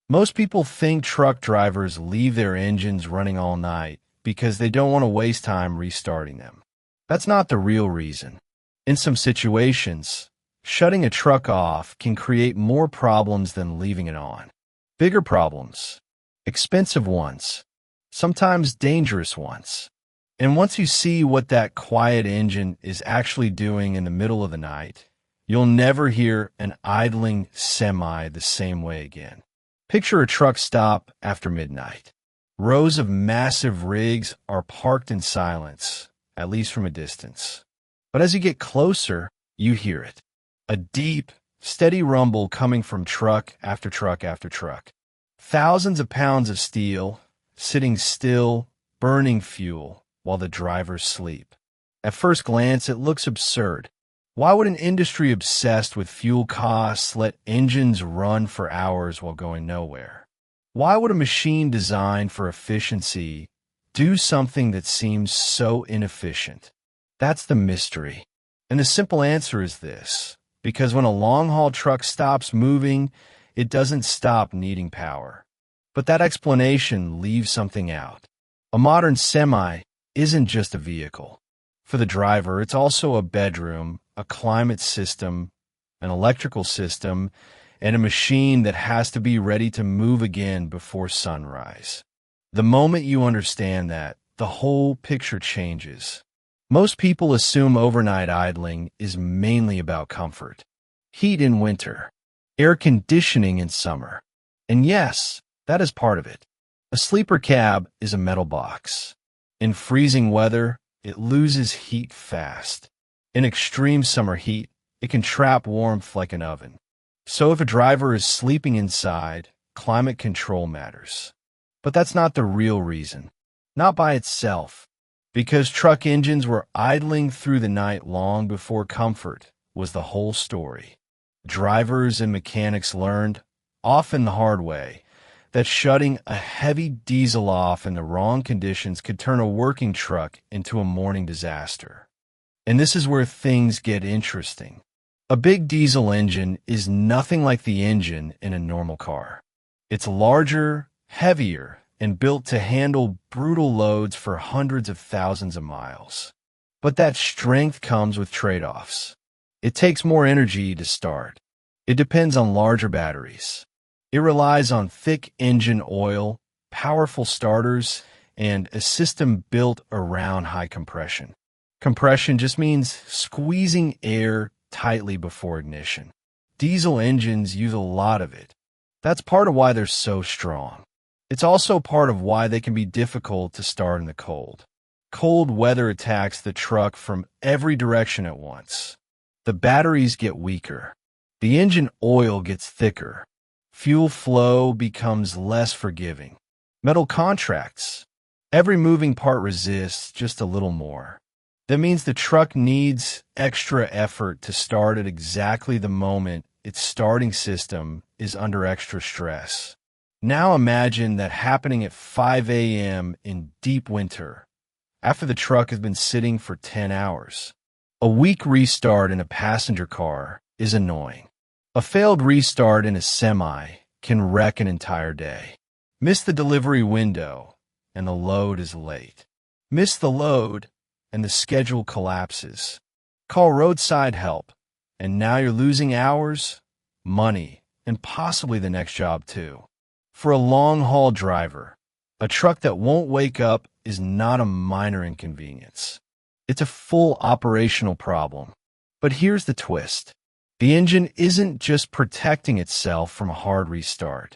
Most people think truck drivers leave their engines running all night because they don't want to waste time restarting them. That's not the real reason. In some situations, shutting a truck off can create more problems than leaving it on. Bigger problems, expensive ones, sometimes dangerous ones. And once you see what that quiet engine is actually doing in the middle of the night, you'll never hear an idling semi the same way again. Picture a truck stop after midnight. Rows of massive rigs are parked in silence, at least from a distance. But as you get closer, you hear it. A deep, steady rumble coming from truck after truck after truck. Thousands of pounds of steel, sitting still, burning fuel, while the drivers sleep. At first glance, it looks absurd. Why would an industry obsessed with fuel costs let engines run for hours while going nowhere? Why would a machine designed for efficiency do something that seems so inefficient? That's the mystery. And the simple answer is this: because when a long-haul truck stops moving, it doesn't stop needing power. But that explanation leaves something out. A modern semi isn't just a vehicle. For the driver, it's also a bedroom, a climate system, an electrical system, and a machine that has to be ready to move again before sunrise. The moment you understand that, the whole picture changes. Most people assume overnight idling is mainly about comfort. Heat in winter, air conditioning in summer. And yes, that is part of it. A sleeper cab is a metal box. In freezing weather, it loses heat fast. In extreme summer heat, it can trap warmth like an oven. So if a driver is sleeping inside, climate control matters. But that's not the real reason. Not by itself. Because truck engines were idling through the night long before comfort was the whole story. Drivers and mechanics learned, often the hard way, that shutting a heavy diesel off in the wrong conditions could turn a working truck into a morning disaster. And this is where things get interesting. A big diesel engine is nothing like the engine in a normal car. It's larger, heavier, and built to handle brutal loads for hundreds of thousands of miles. But that strength comes with trade-offs. It takes more energy to start. It depends on larger batteries. It relies on thick engine oil, powerful starters, and a system built around high compression. Compression just means squeezing air tightly before ignition. Diesel engines use a lot of it. That's part of why they're so strong. It's also part of why they can be difficult to start in the cold. Cold weather attacks the truck from every direction at once. The batteries get weaker. The engine oil gets thicker. Fuel flow becomes less forgiving. Metal contracts. Every moving part resists just a little more. That means the truck needs extra effort to start at exactly the moment its starting system is under extra stress. Now imagine that happening at 5 a.m. in deep winter, after the truck has been sitting for 10 hours. A weak restart in a passenger car is annoying. A failed restart in a semi can wreck an entire day. Miss the delivery window, and the load is late. Miss the load, and the schedule collapses. Call roadside help, and now you're losing hours, money, and possibly the next job too. For a long-haul driver, a truck that won't wake up is not a minor inconvenience. It's a full operational problem. But here's the twist. The engine isn't just protecting itself from a hard restart.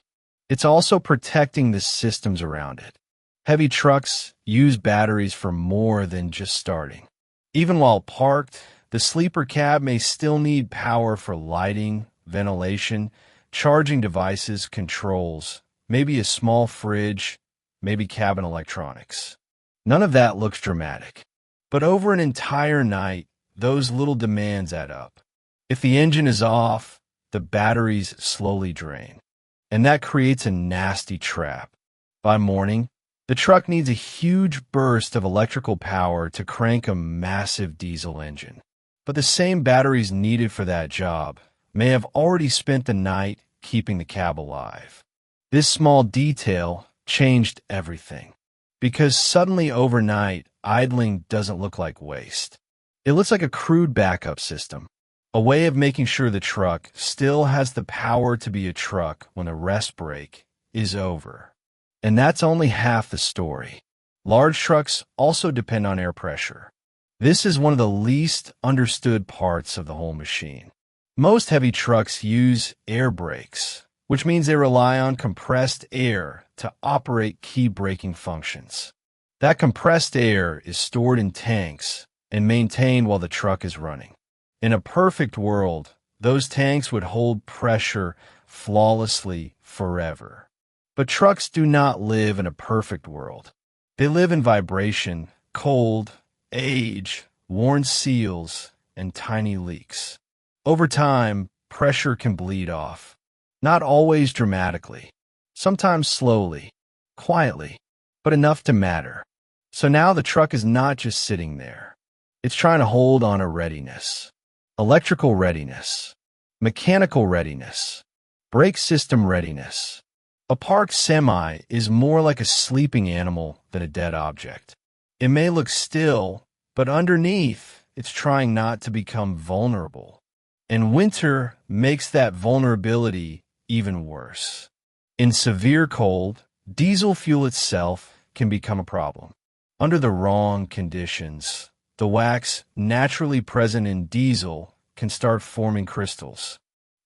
It's also protecting the systems around it. Heavy trucks use batteries for more than just starting. Even while parked, the sleeper cab may still need power for lighting, ventilation, charging devices, controls, maybe a small fridge, maybe cabin electronics. None of that looks dramatic. But over an entire night, those little demands add up. If the engine is off, the batteries slowly drain. And that creates a nasty trap. By morning, the truck needs a huge burst of electrical power to crank a massive diesel engine. But the same batteries needed for that job may have already spent the night keeping the cab alive. This small detail changed everything. Because suddenly overnight, idling doesn't look like waste. It looks like a crude backup system, a way of making sure the truck still has the power to be a truck when the rest break is over. And that's only half the story. Large trucks also depend on air pressure. This is one of the least understood parts of the whole machine. Most heavy trucks use air brakes, which means they rely on compressed air to operate key braking functions. That compressed air is stored in tanks and maintained while the truck is running. In a perfect world, those tanks would hold pressure flawlessly forever. But trucks do not live in a perfect world. They live in vibration, cold, age, worn seals, and tiny leaks. Over time, pressure can bleed off. Not always dramatically, sometimes slowly, quietly, but enough to matter. So now the truck is not just sitting there. It's trying to hold on to readiness. Electrical readiness, mechanical readiness, brake system readiness. A parked semi is more like a sleeping animal than a dead object. It may look still, but underneath, it's trying not to become vulnerable. And winter makes that vulnerability even worse. In severe cold, diesel fuel itself can become a problem. Under the wrong conditions, the wax naturally present in diesel can start forming crystals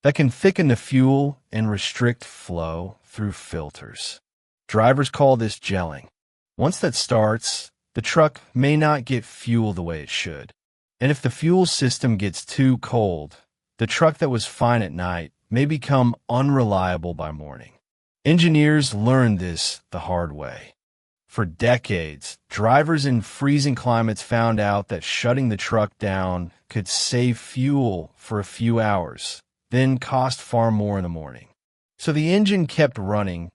that can thicken the fuel and restrict flow through filters. Drivers call this gelling. Once that starts, the truck may not get fuel the way it should. And if the fuel system gets too cold, the truck that was fine at night may become unreliable by morning. Engineers learned this the hard way. For decades, drivers in freezing climates found out that shutting the truck down could save fuel for a few hours, then cost far more in the morning. So the engine kept running,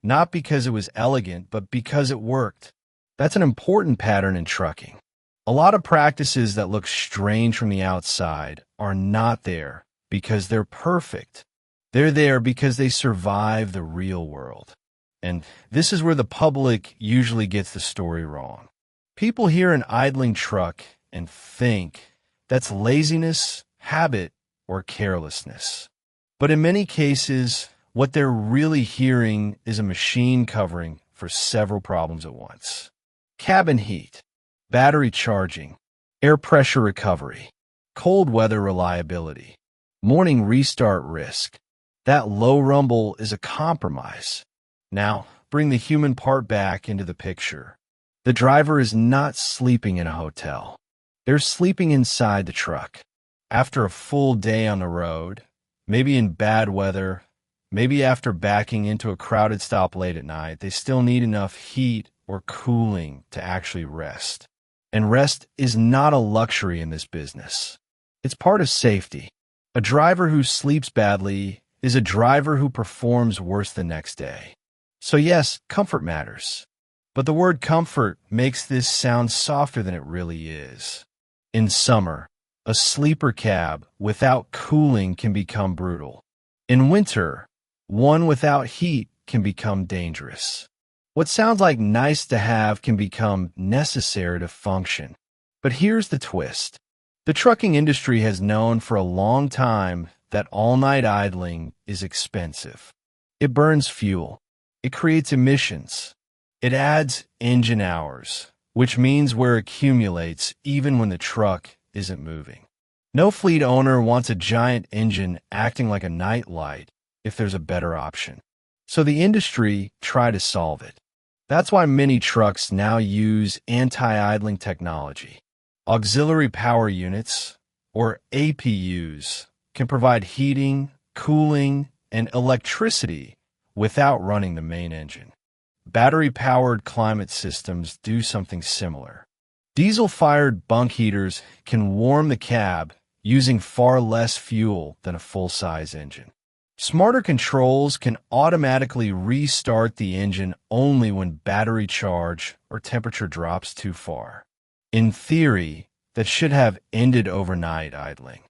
not because it was elegant, but because it worked. That's an important pattern in trucking. A lot of practices that look strange from the outside are not there because they're perfect. They're there because they survive the real world. And this is where the public usually gets the story wrong. People hear an idling truck and think that's laziness, habit, or carelessness. But in many cases, what they're really hearing is a machine covering for several problems at once. Cabin heat, battery charging, air pressure recovery, cold weather reliability, morning restart risk. That low rumble is a compromise. Now, bring the human part back into the picture. The driver is not sleeping in a hotel. They're sleeping inside the truck. After a full day on the road, maybe in bad weather, maybe after backing into a crowded stop late at night, they still need enough heat or cooling to actually rest. And rest is not a luxury in this business. It's part of safety. A driver who sleeps badly is a driver who performs worse the next day. So yes, comfort matters. But the word comfort makes this sound softer than it really is. In summer, a sleeper cab without cooling can become brutal. In winter, one without heat can become dangerous. What sounds like nice to have can become necessary to function. But here's the twist. The trucking industry has known for a long time that all-night idling is expensive. It burns fuel. It creates emissions. It adds engine hours, which means wear accumulates even when the truck isn't moving. No fleet owner wants a giant engine acting like a night light if there's a better option. So the industry tried to solve it. That's why many trucks now use anti-idling technology. Auxiliary power units, or APUs, can provide heating, cooling, and electricity without running the main engine. Battery-powered climate systems do something similar. Diesel-fired bunk heaters can warm the cab using far less fuel than a full-size engine. Smarter controls can automatically restart the engine only when battery charge or temperature drops too far. In theory, that should have ended overnight idling.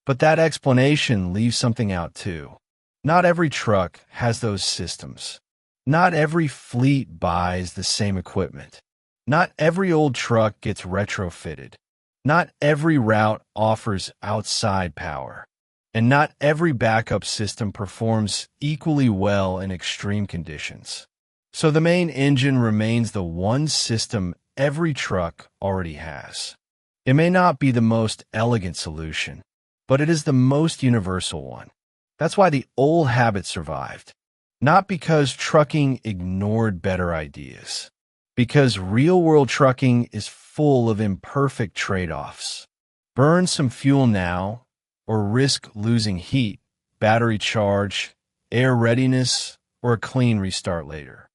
But that explanation leaves something out too. Not every truck has those systems. Not every fleet buys the same equipment. Not every old truck gets retrofitted. Not every route offers outside power. And not every backup system performs equally well in extreme conditions. So the main engine remains the one system every truck already has. It may not be the most elegant solution, but it is the most universal one. That's why the old habit survived. Not because trucking ignored better ideas. Because real-world trucking is full of imperfect trade-offs. Burn some fuel now, or risk losing heat, battery charge, air readiness, or a clean restart later.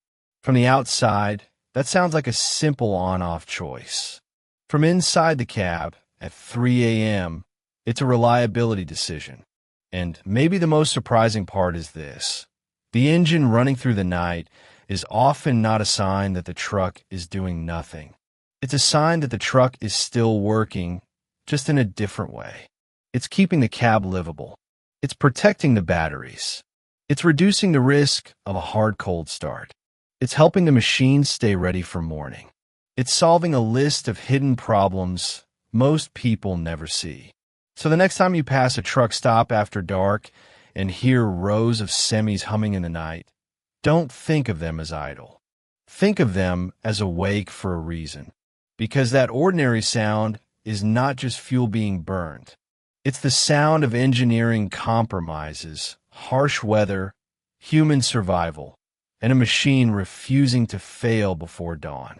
From the outside, that sounds like a simple on-off choice. From inside the cab, at 3 a.m., it's a reliability decision. And maybe the most surprising part is this. The engine running through the night is often not a sign that the truck is doing nothing. It's a sign that the truck is still working, just in a different way. It's keeping the cab livable. It's protecting the batteries. It's reducing the risk of a hard cold start. It's helping the machine stay ready for morning. It's solving a list of hidden problems most people never see. So the next time you pass a truck stop after dark and hear rows of semis humming in the night, don't think of them as idle. Think of them as awake for a reason. Because that ordinary sound is not just fuel being burned. It's the sound of engineering compromises, harsh weather, human survival, and a machine refusing to fail before dawn.